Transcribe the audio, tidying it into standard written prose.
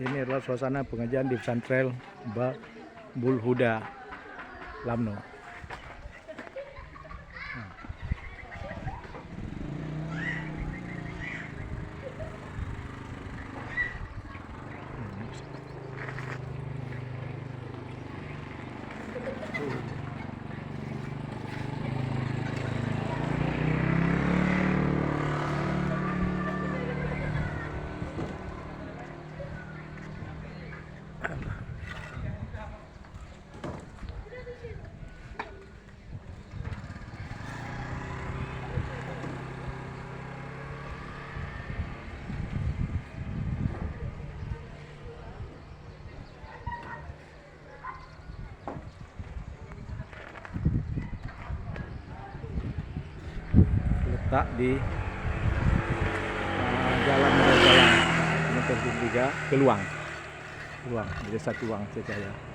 Ini adalah suasana pengajian di pesantren Babul Huda, Lamno. Letak di jalan menuju Keluang, Desa Keluang, Jaya.